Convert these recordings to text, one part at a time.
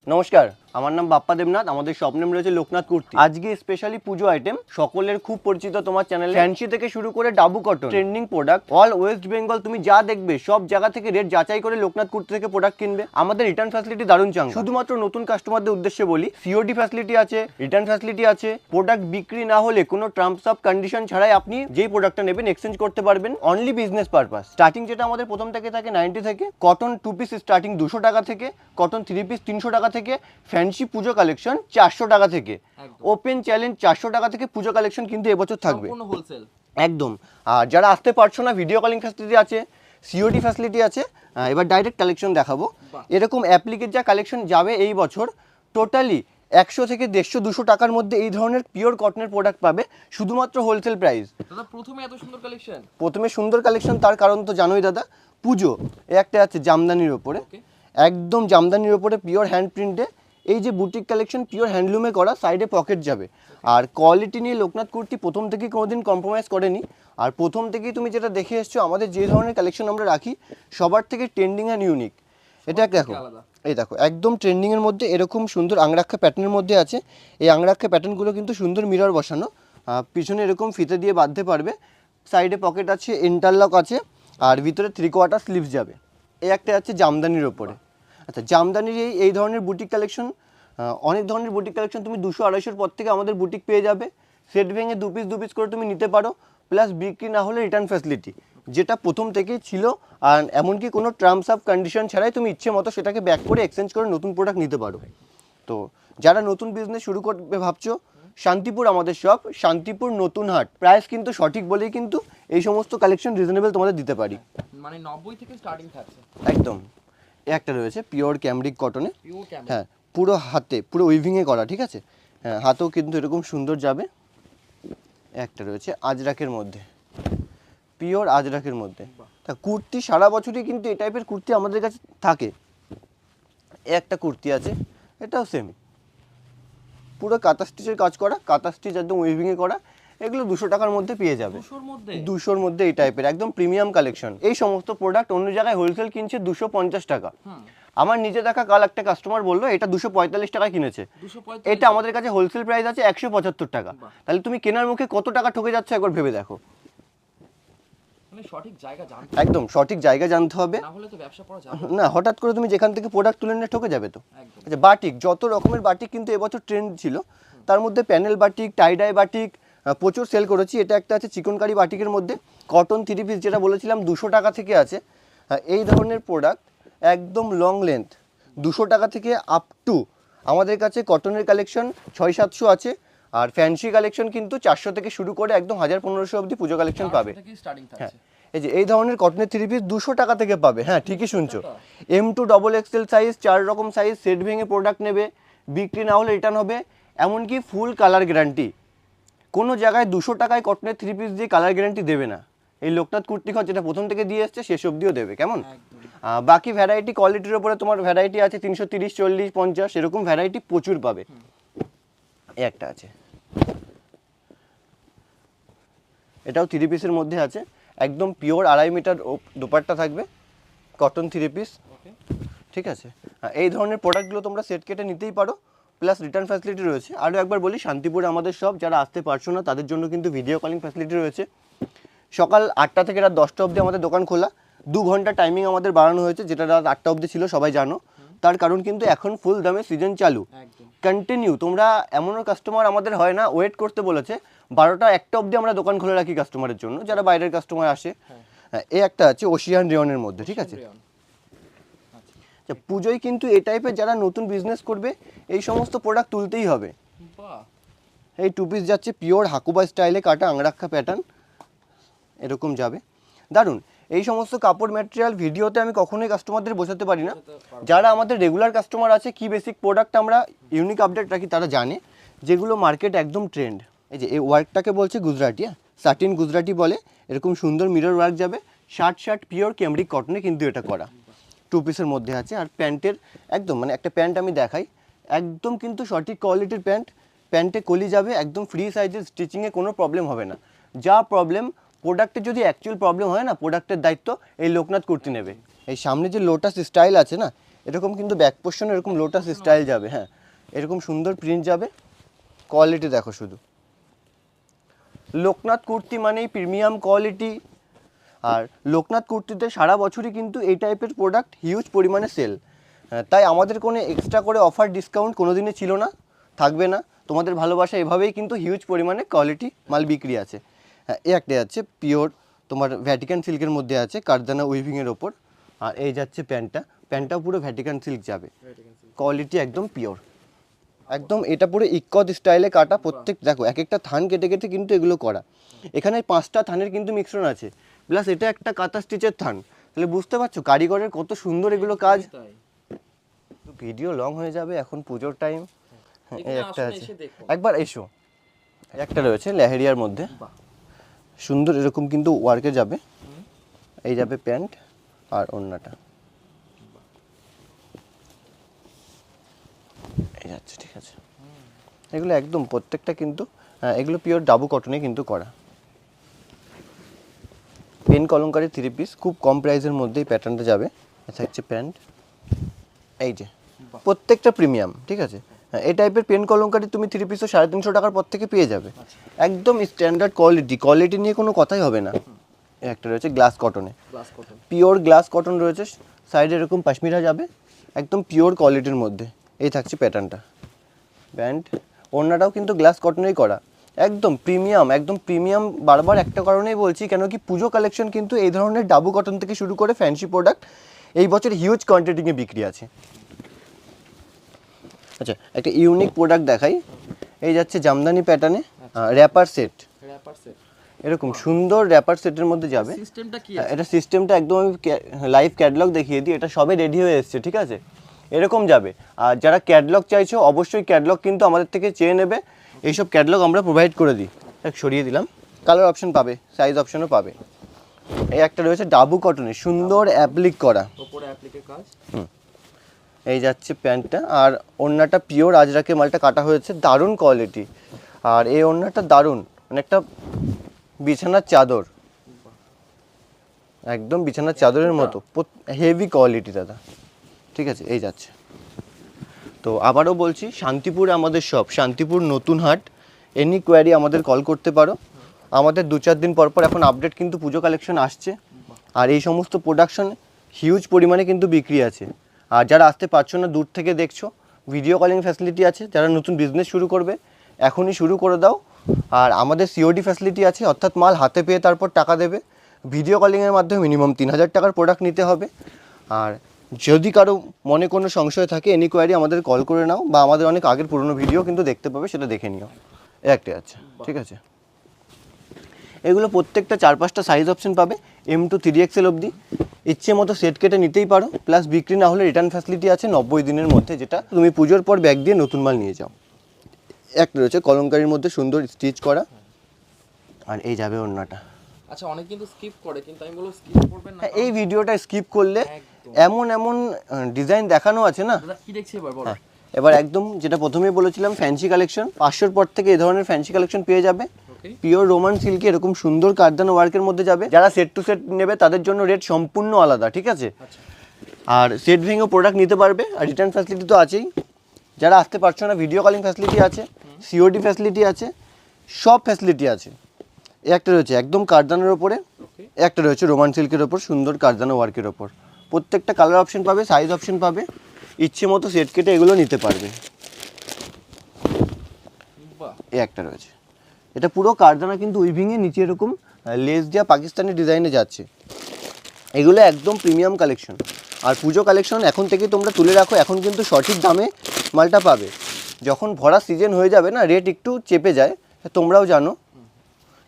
নমস্কার, আমার নাম বাপ্পা দেবনাথ। আমাদের শপ নেম রয়েছে লোকনাথ কুর্তি। আজকে স্পেশালি পুজো আইটেম, সকলের খুব পরিচিত তোমার চ্যানেলে ফ্যান্সি থেকে শুরু করে dabu cotton trending product all West Bengal তুমি যা দেখবে সব জায়গা থেকে রেট যাচাই করে লোকনাথ কুর্তি থেকে প্রোডাক্ট কিনবে। আমাদের রিটার্ন ফ্যাসিলিটি দারুণ চাঙ্গা। শুধুমাত্র নতুন কাস্টমারদের উদ্দেশ্যে বলি, সিওডি ফ্যাসিলিটি আছে, রিটার্ন ফ্যাসিলিটি আছে। প্রোডাক্ট বিক্রি না হলে কোনো টার্মস অফ কন্ডিশন ছাড়াই আপনি যেই প্রোডাক্টটা নেবেন এক্সচেঞ্জ করতে পারবেন। Only business purpose. স্টার্টিং যেটা আমাদের প্রথম থেকে থাকে 90 থেকে, কটন 2 পিস স্টার্টিং 200 টাকা থেকে, কটন 3 পিস 300 টাকা থেকে, ফ্যান্সি পুজো কালেকশন 400 টাকা থেকে, ওপেন চ্যালেঞ্জ 400 টাকা থেকে পুজো কালেকশন কিন্তু এবছর থাকবে হোলসেল একদম। আর যারা আসতে পারছো না, ভিডিও কলিং ফ্যাসিলিটি আছে, সিওডি ফ্যাসিলিটি আছে। এবার ডাইরেক্ট কালেকশন দেখাবো। এরকম অ্যাপ্লিকের যা কালেকশন যাবে এই বছর টোটালি 100 থেকে 150 200 টাকার মধ্যে এই ধরনের পিওর কটনের প্রোডাক্ট পাবে শুধুমাত্র হোলসেল প্রাইস। দাদা প্রথমে এত সুন্দর কালেকশন, প্রথমে সুন্দর কালেকশন, তার কারণ তো জানোই দাদা, পুজো। এই একটা আছে জামদানির ওপরে, একদম জামদানির ওপরে পিওর হ্যান্ড প্রিন্টে। এই যে বুটিক কালেকশন পিওর হ্যান্ডলুমে করা, সাইডে পকেট যাবে। আর কোয়ালিটি নিয়ে লোকনাথ কুর্তি প্রথম থেকেই কোনোদিন কম্প্রোমাইজ করেনি। আর প্রথম থেকেই তুমি যেটা দেখে এসছো, আমাদের যে ধরনের কালেকশন আমরা রাখি সবার থেকে ট্রেন্ডিং অ্যান্ড ইউনিক। এটা দেখো, এই দেখো একদম ট্রেন্ডিংয়ের মধ্যে এরকম সুন্দর আংরাক্ষা প্যাটার্নের মধ্যে আছে। এই আংরাক্ষা প্যাটার্নগুলো কিন্তু সুন্দর মিরর বসানো, পিছনে এরকম ফিতে দিয়ে বাঁধতে পারবে। সাইডে পকেট আছে, ইন্টারলক আছে, আর ভিতরে 3/4 স্লিভস যাবে। এই একটা আছে জামদানির ওপরে। আচ্ছা, জামদানির এই ধরনের বুটিক কালেকশন, অনেক ধরনের বুটিক কালেকশন তুমি 200-250 পর থেকে আমাদের বুটিক পেয়ে যাবে। সেট ভেঙে 2 পিস করে তুমি নিতে পারো, প্লাস বিক্রি না হলে রিটার্ন ফ্যাসিলিটি, যেটা প্রথম থেকেই ছিল। আর এমনকি কোনো টার্মস অফ কন্ডিশন ছাড়াই তুমি ইচ্ছে মতো সেটাকে ব্যাক করে এক্সচেঞ্জ করে নতুন প্রোডাক্ট নিতে পারো। তো যারা নতুন বিজনেস শুরু করবে ভাবছো, শান্তিপুর আমাদের শপ, শান্তিপুর নতুন হাট। প্রাইস কিন্তু সঠিক বলেই কিন্তু এই সমস্ত কালেকশন রিজনেবল তোমাদের দিতে পারি। মানে 90 থেকে স্টার্টিং থাকছে একদম। একটা রয়েছে পিওর ক্যামরিক কটনে, হ্যাঁ পুরো হাতে পুরো উইভিংয়ে করা, ঠিক আছে। হ্যাঁ, হাতেও কিন্তু এরকম সুন্দর যাবে। একটা রয়েছে আজরাকের মধ্যে, পিওর আজরাকের মধ্যে। তা কুর্তি সারা বছরই কিন্তু এই টাইপের কুর্তি আমাদের কাছে থাকে। একটা কুর্তি আছে, এটাও সেম, পুরো কাঁথা স্টিচের কাজ করা, কাঁথা স্টিচ একদম উইভিংয়ে করা। এগুলো 200 টাকার মধ্যে পেয়ে যাবে। 200-র মধ্যে এই টাইপের একদম প্রিমিয়াম কালেকশন। এই সমস্ত প্রোডাক্ট অন্য জায়গায় হোলসেল কিনছে 250 টাকা। আমার নিজে দেখা কাল একটা কাস্টমার বললো এটা 245 টাকায় কিনেছে। এটা আমাদের কাছে হোলসেল প্রাইস আছে 175 টাকা। তাহলে তুমি কেনার মুখে কত টাকা ঠকে যাচ্ছে একবার ভেবে দেখো। সঠিক জায়গা জানতে, একদম সঠিক জায়গা জানতে হবে, না হলে তো ব্যবসা করা যাবে না হঠাৎ করে তুমি যেখান থেকে প্রোডাক্ট তুলে নিয়ে ঠকে যাবে তো। আচ্ছা, বাটিক, যত রকমের বাটিক কিন্তু এবছর ট্রেন্ড ছিল, তার মধ্যে প্যানেল বাটিক, টাইডাই বাটিক প্রচুর সেল করেছি। এটা একটা আছে চিকনকারি বাটিকের মধ্যে, কটন 3 পিস যেটা বলেছিলাম 200 টাকা থেকে আছে। এই ধরনের প্রোডাক্ট একদম লং লেন্থ 200 টাকা থেকে আপ টু আমাদের কাছে কটনের কালেকশন 600-700 আছে। আর ফ্যান্সি কালেকশন কিন্তু 400 থেকে শুরু করে একদম 1000-1500 অবধি পুজো কালেকশন পাবে। হ্যাঁ, এই যে এই ধরনের কটনের 3 পিস 200 টাকা থেকে পাবে। হ্যাঁ, ঠিকই শুনছো। M2 XXL সাইজ, 4 রকম সাইজ, সেট ভেঙে প্রোডাক্ট নেবে, বিক্রি না হলে রিটার্ন হবে, এমনকি ফুল কালার গ্যারান্টি। কোনো জায়গায় 200 টাকায় কটনের 3 পিস দিয়ে কালার গ্যারান্টি দেবে না। এই লোকনাথ কুর্তি ঘর যেটা প্রথম থেকে দিয়ে এসছে শেষ অবধিও দেবে। কেমন? বাকি ভ্যারাইটি কোয়ালিটির উপরে তোমার ভ্যারাইটি আছে 330, 40, 50 এরকম ভ্যারাইটি প্রচুর পাবে। একটা আছে, এটাও 3 পিসের মধ্যে আছে, একদম পিওর 2.5 মিটার দোপাট্টা থাকবে, কটন 3 পিস, ঠিক আছে। এই ধরনের প্রোডাক্টগুলো তোমরা সেট কেটে নিতেই পারো, প্লাস রিটার্ন ফ্যাসিলিটি রয়েছে। আরও একবার বলি, শান্তিপুরে আমাদের সব, যারা আসতে পারছো না তাদের জন্য কিন্তু ভিডিও কলিং ফ্যাসিলিটি রয়েছে। সকাল 8টা থেকে রাত 10টা অবধি আমাদের দোকান খোলা। 2 ঘন্টা টাইমিং আমাদের বাড়ানো হয়েছে, যেটা রাত 8টা অবধি ছিল সবাই জানো। তার কারণ কিন্তু এখন ফুল দামে সিজন চালু, কন্টিনিউ। তোমরা এমনও কাস্টমার আমাদের হয় না ওয়েট করতে বলেছে, 12টা 1টা অবধি আমরা দোকান খোলা রাখি কাস্টমারের জন্য, যারা বাইরের কাস্টমার আসে। এই একটা আছে ওশিয়ান রেয়নের মধ্যে, ঠিক আছে। পুজোয় কিন্তু এই টাইপের যারা নতুন বিজনেস করবে এই সমস্ত প্রোডাক্ট তুলতেই হবে। এই 2 পিস যাচ্ছে পিওর হাকুবা স্টাইলে কাটা আংরাক্ষা প্যাটার্ন, এরকম যাবে, দারুণ। এই সমস্ত কাপড় ম্যাটেরিয়াল ভিডিওতে আমি কখনোই কাস্টমারদের বোঝাতে পারি না। যারা আমাদের রেগুলার কাস্টমার আছে, কি বেসিক প্রোডাক্ট আমরা ইউনিক আপডেট রাখি তারা জানে, যেগুলো মার্কেট একদম ট্রেন্ড। এই যে এই ওয়ার্কটাকে বলছে গুজরাটি, সাটিন গুজরাটি বলে। এরকম সুন্দর মিরর ওয়ার্ক যাবে, শার্ট পিওর ক্যামরিক কটনে কিন্তু এটা করা, 2 পিসের মধ্যে আছে। আর প্যান্টের একদম মানে একটা প্যান্ট আমি দেখাই, একদম কিন্তু সঠিক কোয়ালিটির প্যান্ট। প্যান্টে কলি যাবে, একদম ফ্রি সাইজের, স্টিচিংয়ে কোনো প্রবলেম হবে না। যা প্রবলেম প্রোডাক্টের, যদি অ্যাকচুয়াল প্রবলেম হয় না, প্রোডাক্টের দায়িত্ব এই লোকনাথ কুর্তি নেবে। এই সামনে যে লোটাস স্টাইল আছে না, এরকম কিন্তু ব্যাক পোর্শন এরকম লোটাস স্টাইল যাবে, হ্যাঁ এরকম সুন্দর প্রিন্ট যাবে। কোয়ালিটি দেখো শুধু, লোকনাথ কুর্তি মানেই প্রিমিয়াম কোয়ালিটি। আর লোকনাথ কুর্তিতে সারা বছরই কিন্তু এই টাইপের প্রোডাক্ট হিউজ পরিমাণে সেল, তাই আমাদের কোনো এক্সট্রা করে অফার ডিসকাউন্ট কোনো দিনে ছিল না, থাকবে না। তোমাদের ভালোবাসা এভাবেই কিন্তু হিউজ পরিমাণে কোয়ালিটি মাল বিক্রি আছে। হ্যাঁ, এই একটা আছে পিওর তোমার ভ্যাটিকান সিল্কের মধ্যে আছে কারদানা উইভিংয়ের ওপর। আর এই যাচ্ছে প্যান্টটাও পুরো ভ্যাটিকান সিল্ক যাবে, কোয়ালিটি একদম পিওর, একদম এটা পুরো ইক্কত স্টাইলে কাটা। প্রত্যেক দেখো এক একটা থান কেটে কেটে কিন্তু এগুলো করা। এখানে 5টা থানের কিন্তু মিশ্রণ আছে, প্লাস এটা একটা কাঁথা স্টিচের থান। তাহলে বুঝতে পারছো কারিগরের কত সুন্দর এগুলো কাজ। তাই ভিডিও লং হয়ে যাবে, এখন পুজোর টাইম। এই এখানে একটা আসুন, আছে, এসে দেখুন। একবার এসো। একটা রয়েছে লেহেরিয়ার মধ্যে, বাহ, সুন্দর এরকম কিন্তু ওয়ার্কে যাবে। এই যাবে প্যান্ট আর ওড়নাটা, এই যাচ্ছে, ঠিক আছে। এগুলো একদম প্রত্যেকটা কিন্তু এগুলো পিওর ডাবু কটনে কিন্তু করা। পেন কলমকারি 3 পিস, খুব কম প্রাইসের মধ্যে এই প্যাটার্নটা যাবে। এটা হচ্ছে প্যান্ট, এই যে প্রত্যেকটা প্রিমিয়াম, ঠিক আছে। হ্যাঁ, এই টাইপের পেন কলমকারি তুমি 3 পিসও 350 টাকার পর থেকে পেয়ে যাবে, একদম স্ট্যান্ডার্ড কোয়ালিটি নিয়ে কোনো কথাই হবে না। এই একটা রয়েছে গ্লাস কটনে, glass cotton. Pure glass cotton রয়েছে, সাইডে এরকম পাশমিরা যাবে, একদম পিওর কোয়ালিটির মধ্যে। এই থাকছে প্যাটার্নটা, প্যান্ট। ওড়নাটাও কিন্তু গ্লাস কটনেই করা, একদম প্রিমিয়াম। বারবার একটা কারণেই বলছি, কেন কি পুজো কালেকশন কিন্তু এই ধরনের ডাবু কটন থেকে শুরু করে ফ্যান্সি প্রোডাক্ট এই বছর হিউজ কোয়ান্টিটিতে বিক্রি আছে। আচ্ছা, একটা ইউনিক প্রোডাক্ট দেখাই। এই যাচ্ছে জামদানি প্যাটার্নে র্যাপার সেট, র‍্যাপার সেট। এরকম সুন্দর র্যাপার সেটের মধ্যে যাবে। সিস্টেমটা কি এটা সিস্টেমটা একদম আমি লাইভ ক্যাটালগ দেখিয়ে দিই, এটা সবে রেডি হয়ে এসছে, ঠিক আছে। এরকম যাবে। আর যারা ক্যাটালগ চাইছো অবশ্যই ক্যাটালগ কিন্তু আমাদের থেকে চেয়ে নেবে, এইসব ক্যাটালগ আমরা প্রোভাইড করে দিই। সরিয়ে দিলাম, কালার অপশন পাবে, সাইজ অপশনও পাবে। এই একটা রয়েছে ডাবু কটনে সুন্দর অ্যাপ্লিক করা, উপরে অ্যাপ্লিকের কাজ। এই যাচ্ছে প্যান্টটা। আর ওড়নাটা পিওর আজরাকে মালটা কাটা হয়েছে, দারুণ কোয়ালিটি। আর এই ওড়নাটা দারুণ, মানে একটা বিছানার চাদর, একদম বিছানার চাদরের মতো, হেভি কোয়ালিটি দাদা, ঠিক আছে। এই যাচ্ছে। তো আবারও বলছি, শান্তিপুরে আমাদের শপ, শান্তিপুর নতুন হাট। এনি কোয়ারি আমাদের কল করতে পারো। আমাদের 2-4 দিন পর এখন আপডেট কিন্তু পুজো কালেকশন আসছে, আর এই সমস্ত প্রোডাকশন হিউজ পরিমাণে কিন্তু বিক্রি আছে। আর যারা আসতে পারছো না, দূর থেকে দেখছো, ভিডিও কলিং ফ্যাসিলিটি আছে। যারা নতুন বিজনেস শুরু করবে এখনই শুরু করে দাও। আর আমাদের সিওডি ফ্যাসিলিটি আছে, অর্থাৎ মাল হাতে পেয়ে তারপর টাকা দেবে। ভিডিও কলিংয়ের মাধ্যমে মিনিমাম 3000 টাকার প্রোডাক্ট নিতে হবে। আর যদি কারো মনে কোনো সংশয় থাকে, এনি কোয়ারি আমাদের কল করে নাও, বা আমাদের অনেক আগের পুরনো ভিডিও কিন্তু দেখতে পাবে, সেটা দেখে নিও। একটাই আছে, ঠিক আছে। এগুলো প্রত্যেকটা 4-5টা সাইজ অপশন পাবে, M to 3XL অবধি। ইচ্ছে মতো সেট কেটে নিতেই পারো, প্লাস বিক্রি না হলে রিটার্ন ফ্যাসিলিটি আছে 90 দিনের মধ্যে, যেটা তুমি পুজোর পর ব্যাগ দিয়ে নতুন মাল নিয়ে যাও। একটা রয়েছে কলমকারির মধ্যে সুন্দর স্টিচ করা, আর এই যাবে ওড়নাটা। আচ্ছা, অনেক কিন্তু স্কিপ করে, কিন্তু আমি বলবো স্কিপ করবেন না। হ্যাঁ, এই ভিডিওটা স্কিপ করলে একদম। এমন ডিজাইন দেখানো আছে না। দাদা কি দেখছি এবার বলো। হ্যাঁ, এবার একদম যেটা প্রথমেই বলেছিলাম, ফ্যান্সি কালেকশন 500-র পর থেকে এই ধরনের ফ্যান্সি কালেকশন পেয়ে যাবে। ওকে। পিওর রোমান সিল্কে এরকম সুন্দর কারদানা ওয়ার্কের মধ্যে যাবে। যারা সেট টু সেট নেবে তাদের জন্য রেট সম্পূর্ণ আলাদা, ঠিক আছে। আচ্ছা। আর সেট ভেঙেও প্রোডাক্ট নিতে পারবে, আর রিটার্ন ফ্যাসিলিটি তো আছেই। যারা আসতে পারছো না, ভিডিও কলিং ফ্যাসিলিটি আছে, সিওডি ফ্যাসিলিটি আছে, সব ফ্যাসিলিটি আছে। এই একটা রয়েছে একদম কারদানার ওপরে, ওকে। একটা রয়েছে রোমান সিল্কের ওপর সুন্দর কারদানা ওয়ার্কের ওপর। প্রত্যেকটা কালার অপশন পাবে, সাইজ অপশন পাবে, ইচ্ছে মতো সেট কেটে এগুলো নিতে পারবে। বাহ, এই একটা রয়েছে, এটা পুরো কারদানা কিন্তু উইভিংয়ে নিচে এরকম লেস দেওয়া পাকিস্তানি ডিজাইনে যাচ্ছে। এগুলো একদম প্রিমিয়াম কালেকশন। আর পুজো কালেকশন এখন থেকে তোমরা তুলে রাখো, এখন কিন্তু সঠিক দামে মালটা পাবে। যখন ভরা সিজন হয়ে যাবে না, রেট একটু চেপে যায়, তোমরাও জানো,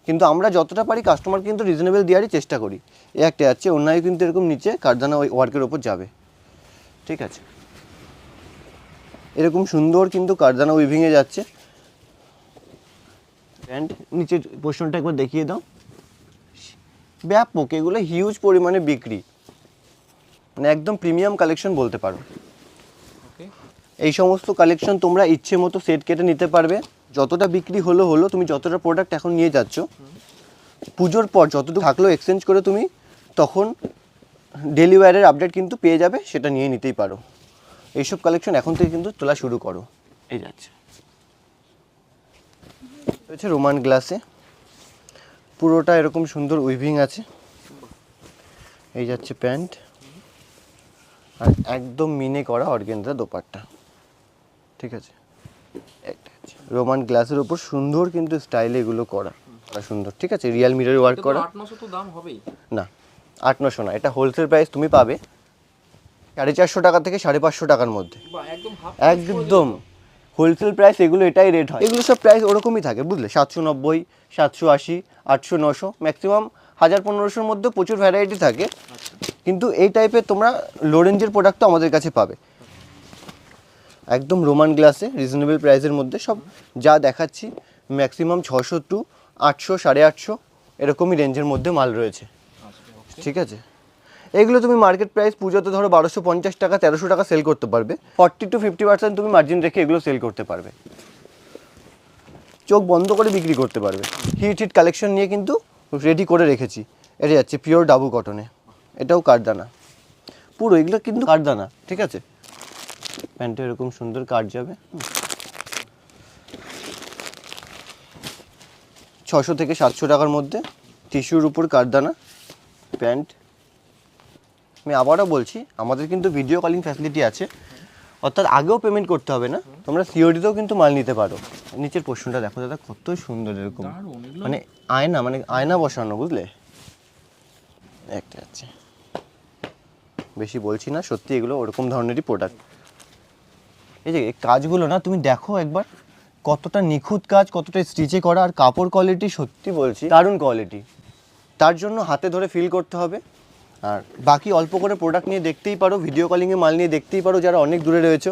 কিন্তু আমরা যতটা পারি কাস্টমার কিন্তু রিজনেবল দেওয়ারই চেষ্টা করি। এই একটা আছে, অন্যায় কিন্তু এরকম নিচে কারদানা ওই ওয়ার্কের ওপর যাবে, ঠিক আছে। এরকম সুন্দর কিন্তু কারদানা উইভিংয়ে যাচ্ছে। প্যান্ট নিচের পোর্শনটা একবার দেখিয়ে দাও, ব্যাপক, এগুলো হিউজ পরিমাণে বিক্রি, মানে একদম প্রিমিয়াম কালেকশন বলতে পারো। ওকে। এই সমস্ত কালেকশন তোমরা ইচ্ছে মতো সেট কেটে নিতে পারবে। যতটা বিক্রি হলো, তুমি যতটা প্রোডাক্ট এখন নিয়ে যাচ্ছ, পুজোর পর যতটুকু থাকলো এক্সচেঞ্জ করে তুমি তখন ডেলিভারির আপডেট কিন্তু পেয়ে যাবে, সেটা নিয়ে নিতেই পারো। এইসব কালেকশন এখন থেকে কিন্তু তোলা শুরু করো। এই যাচ্ছে রয়েছে রোমান গ্লাসে, পুরোটা এরকম সুন্দর উইভিং আছে। এই যাচ্ছে প্যান্ট, আর একদম মিনে করা অর্গেনজা দোপাট্টা, ঠিক আছে। একটা আছে রোমান গ্লাসের উপর সুন্দর কিন্তু স্টাইলে এগুলো করা সুন্দর, ঠিক আছে। রিয়াল মিরর ওয়ার্ক করা। 800 তো দাম হবেই না 800 না, এটা হোলসেল প্রাইস তুমি পাবে 450 টাকা থেকে 550 টাকার মধ্যে। বাহ, একদম হাফ একদম হোলসেল প্রাইস, এগুলো এটাই রেট হয়। এগুলো সব প্রাইস ওরকমই থাকে বুঝলে, 790, 780, 800, 900, ম্যাক্সিমাম 1000-1500-র মধ্যে প্রচুর ভ্যারাইটি থাকে। কিন্তু এই টাইপের তোমরা লো রেঞ্জের প্রোডাক্ট তো আমাদের কাছে পাবে। একদম রোমান গ্লাসে রিজনেবল প্রাইসের মধ্যে সব যা দেখাচ্ছি, ম্যাক্সিমাম 600 টু 800, 850 এরকমই রেঞ্জের মধ্যে মাল রয়েছে, ঠিক আছে। এগুলো তুমি মার্কেট প্রাইস পুজোতে ধরো 1250 টাকা 1300 টাকা সেল করতে পারবে, 40-50% তুমি মার্জিন রেখে এগুলো সেল করতে পারবে, চোখ বন্ধ করে বিক্রি করতে পারবে। হিট কালেকশন নিয়ে কিন্তু রেডি করে রেখেছি। এটা যাচ্ছে পিওর ডাবু কটনে, এটাও কাঠদানা পুরো, এগুলো কিন্তু কাঠদানা, ঠিক আছে। প্যান্টে এরকম সুন্দর কাট যাবে, 600 থেকে 700 টাকার মধ্যে টিস্যুর উপর কাঠদানা প্যান্ট। আমি আবারও বলছি, আমাদের কিন্তু ভিডিও কলিং ফ্যাসিলিটি আছে, অর্থাৎ আগেও পেমেন্ট করতে হবে না, তোমরা সিওডিতেও কিন্তু মাল নিতে পারো। নিচের পোর্শনটা দেখো দাদা, কত সুন্দর, এরকম মানে আয়না বসানো, বুঝলে। একটা আছে, বেশি বলছি না, সত্যি এগুলো ওরকম ধরনেরই প্রোডাক্ট। এই যে এই কাজগুলো না তুমি দেখো একবার, কতটা নিখুঁত কাজ, কতটা স্টিচে করা, আর কাপড় কোয়ালিটি সত্যি বলছি দারুণ কোয়ালিটি। তার জন্য হাতে ধরে ফিল করতে হবে। আর বাকি অল্প করে প্রোডাক্ট নিয়ে দেখতেই পারো, ভিডিও কলিংয়ে মাল নিয়ে দেখতেই পারো যারা অনেক দূরে রয়েছে।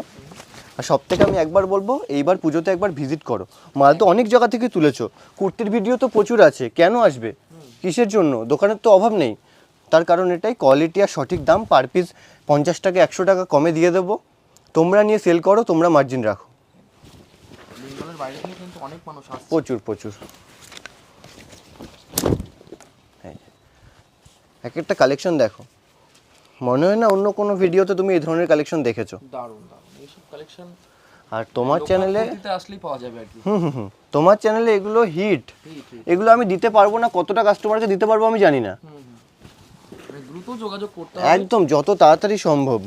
আর সব থেকে আমি একবার বলবো, এইবার পুজোতে একবার ভিজিট করো। মাল তো অনেক জায়গা থেকে তুলেছো, কুর্তির ভিডিও তো প্রচুর আছে, কেন আসবে, কিসের জন্য? দোকানের তো অভাব নেই। তার কারণ এটাই, কোয়ালিটি আর সঠিক দাম, পার পিস 50 টাকা 100 টাকা কমে দিয়ে দেবো। তোমরা নিয়ে সেল করো, তোমরা মার্জিন রাখো। বেঙ্গলের বাইরে থেকে কিন্তু অনেক মানুষ আসছে। প্রচুর এক একটা কালেকশন দেখো, মনে হয় না অন্য কোনো ভিডিওতে তুমি এই ধরনের কালেকশন দেখেছো। দারুণ এইসব কালেকশন। আর তোমার চ্যানেলে আসলেই পাওয়া যাবে আর কি। তোমার চ্যানেলে এগুলো হিট। এগুলো আমি দিতে পারবো না, কতটা কাস্টমারকে দিতে পারবো আমি জানি না। মানে দ্রুত যোগাযোগ করতে হবে একদম, যত তাড়াতাড়ি সম্ভব।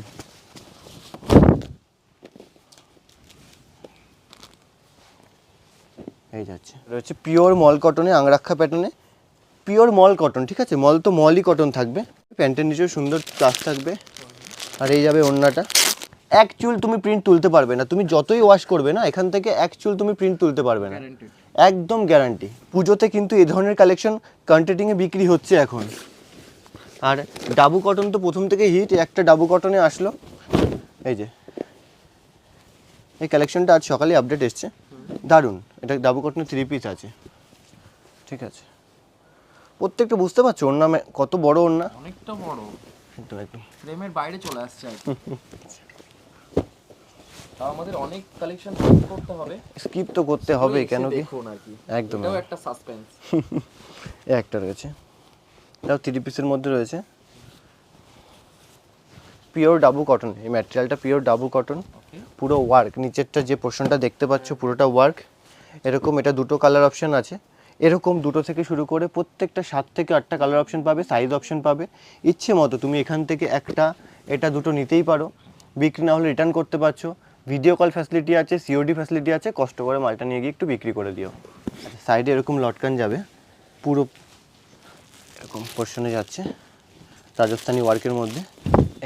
এই যাচ্ছে রয়েছে পিওর মল কটনে, আংরাক্ষা প্যাটার্নে, পিওর মল কটন, ঠিক আছে। মল তো মলই কটন থাকবে, প্যান্টের নিচেও সুন্দর কাজ থাকবে। আর এই যাবে ওড়নাটা, এক চুল তুমি প্রিন্ট তুলতে পারবে না, তুমি যতই ওয়াশ করবে না এখান থেকে এক চুল তুমি প্রিন্ট তুলতে পারবে না, একদম গ্যারান্টি। পুজোতে কিন্তু এই ধরনের কালেকশন কন্টেন্টিংয়ে বিক্রি হচ্ছে এখন। আর ডাবু কটন তো প্রথম থেকে হিট, একটা ডাবু কটনে আসলো। এই যে এই কালেকশনটা আজ সকালে আপডেট এসছে, দারুণ। এটা ডাবু কটনের 3 পিস আছে, ঠিক আছে। প্রত্যেকটা বুঝতে পারছো ওর নামে কত বড় ওড়না, অনেকটা বড়, একদম ফ্রেমের বাইরে চলে আসছে আর কি। তাও আমাদের অনেক কালেকশন করতে হবে, স্কিপ তো করতে হবে, কেন কি দেখুন আর কি, একদম। এটাও একটা সাসপেন্স। একটা রয়েছে, এটাও 3 পিসের মধ্যে রয়েছে, পিওর ডাবু কটন। এই ম্যাটেরিয়ালটা পিওর ডাবু কটন, পুরো ওয়ার্ক। নিচেরটা যে পোর্শনটা দেখতে পাচ্ছ পুরোটা ওয়ার্ক। এরকম এটা দুটো কালার অপশন আছে, এরকম দুটো থেকে শুরু করে প্রত্যেকটা 7 থেকে 8টা কালার অপশন পাবে, সাইজ অপশন পাবে। ইচ্ছে মতো তুমি এখান থেকে একটা, এটা দুটো নিতেই পারো, বিক্রি না হলে রিটার্ন করতে পারছো। ভিডিও কল ফ্যাসিলিটি আছে, সিওডি ফ্যাসিলিটি আছে, কষ্ট করে মালটা নিয়ে গিয়ে একটু বিক্রি করে দিও। আচ্ছা, সাইডে এরকম লটকান যাবে, পুরো এরকম পোর্শনে যাচ্ছে রাজস্থানি ওয়ার্কের মধ্যে।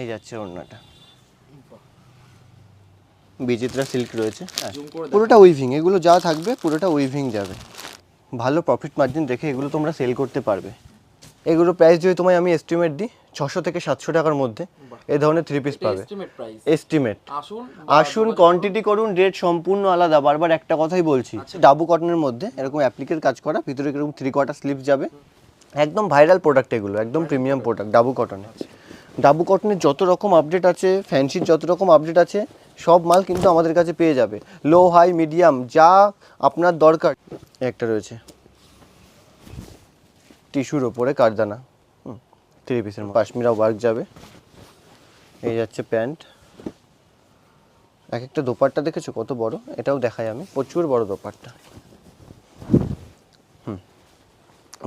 এই যাচ্ছে ওড়নাটা, বিচিত্রা সিল্ক রয়েছে, পুরোটা উইভিং। এগুলো যা থাকবে পুরোটা উইভিং যাবে। ভালো প্রফিট মার্জিন দেখে এগুলো তোমরা সেল করতে পারবে। এগুলো প্রাইস যদি তোমায় আমি এস্টিমেট দিই 600 থেকে 700 টাকার মধ্যে এই ধরনের 3 পিস পাবে। এস্টিমেট, আসুন কোয়ান্টিটি করুন, রেট সম্পূর্ণ আলাদা। বারবার একটা কথাই বলছি, ডাবু কটনের মধ্যে এরকম অ্যাপ্লিকের কাজ করা, ভিতরে এরকম 3/4 স্লিভস যাবে, একদম ভাইরাল প্রোডাক্ট এগুলো, একদম প্রিমিয়াম প্রোডাক্ট ডাবু কটনে। ডাবু কটনের যত রকম আপডেট আছে, ফ্যান্সির যত রকম আপডেট আছে, সব মাল কিন্তু আমাদের কাছে পেয়ে যাবে। লো, হাই, মিডিয়াম যা আপনার দরকার। একটা রয়েছে টিস্যুর ওপরে কাঠদানা, 3 পিসের কাশ্মীরা ওয়ার্ক যাবে। এই যাচ্ছে প্যান্ট, এক একটা দোপাট্টা দেখেছো কত বড়, এটাও দেখাই আমি, প্রচুর বড় দোপাট্টা।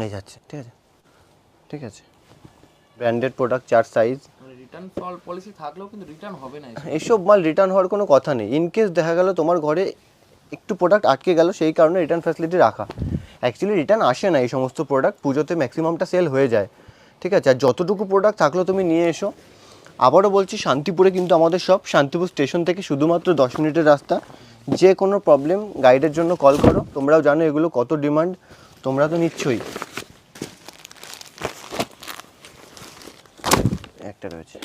এই যাচ্ছে, ঠিক আছে ঠিক আছে, ব্র্যান্ডেড প্রোডাক্ট, 4 সাইজ। মানে রিটার্ন পলিসি থাকলেও কিন্তু রিটার্ন হবে না এসব। এইসব মাল রিটার্ন হওয়ার কোনো কথা নেই। ইন কেস দেখা গেল তোমার ঘরে একটু প্রোডাক্ট আটকে গেল, সেই কারণে রিটার্ন ফ্যাসিলিটি রাখা। অ্যাকচুয়ালি রিটার্ন আসে না এই সমস্ত প্রোডাক্ট, পুজোতে ম্যাক্সিমামটা সেল হয়ে যায়, ঠিক আছে। আর যতটুকু প্রোডাক্ট থাকলেও তুমি নিয়ে এসো। আবারও বলছি, শান্তিপুরে কিন্তু আমাদের সব, শান্তিপুর স্টেশন থেকে শুধুমাত্র 10 মিনিটের রাস্তা। যে কোনো প্রবলেম গাইডের জন্য কল করো। তোমরাও জানো এগুলো কত ডিমান্ড, তোমরা তো নিচ্ছই। একটা রয়েছে,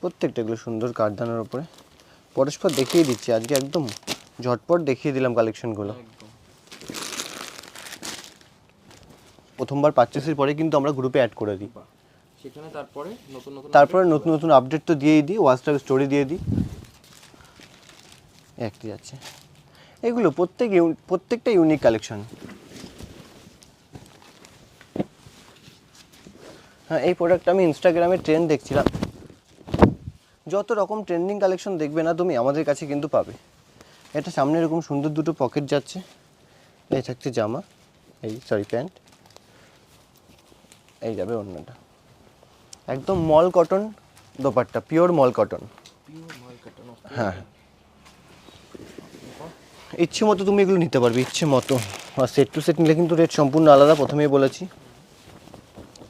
প্রত্যেকটা এগুলো সুন্দর কারদানার উপরে, পরস্পর দেখিয়ে দিচ্ছি আজকে, একদম ঝটপট দেখিয়ে দিলাম কালেকশনগুলো। একদম। প্রথমবার পারচেসের পরে কিন্তু আমরা গ্রুপে অ্যাড করে দিই, বাহ, সেখানে তারপরে নতুন নতুন তারপরে নতুন নতুন আপডেট তো দিয়েই দিই, হোয়াটসঅ্যাপ স্টোরি দিয়ে দিই। একটি আছে, এগুলো প্রত্যেকটা ইউনিক কালেকশন। হ্যাঁ, এই প্রোডাক্টটা আমি ইনস্টাগ্রামে ট্রেন্ড দেখছিলাম, যত রকম ট্রেন্ডিং কালেকশন দেখবে না তুমি, আমাদের কাছে কিন্তু পাবে। এটা সামনে এরকম সুন্দর দুটো পকেট যাচ্ছে, এই থাকছে জামা, এই সরি প্যান্ট, এই যাবে অন্যটা, একদম মল কটন দোপাট্টা, পিওর মল কটন। পিওর মাল কাটানো। হ্যাঁ, ইচ্ছে মতো তুমি এগুলো নিতে পারবে, ইচ্ছে মতো। আর সেট টু সেট নিলে কিন্তু রেট সম্পূর্ণ আলাদা, প্রথমেই বলেছি।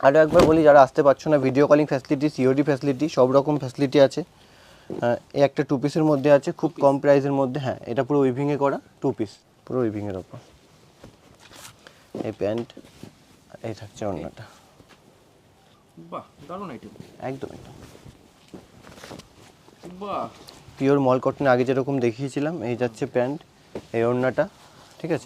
আরও একবার বলি, যারা আসতে পারছো না, video calling facility, COD facility, সব রকম ফ্যাসিলিটি আছে। এই একটা 2 পিসের মধ্যে আছে, খুব কম প্রাইসের মধ্যে। হ্যাঁ, এটা পুরো উইভিংয়ে করা 2 পিস, পুরো উইভিংয়ের ওপর। এই প্যান্ট, এই থাকছে অন্যটা। বাহ, দারুণ আইটেম। একদম একদম বাহ, পিওর মল কটন, আগে যেরকম দেখিয়েছিলাম। এই যাচ্ছে প্যান্ট, এই ওড়নাটা, ঠিক আছে।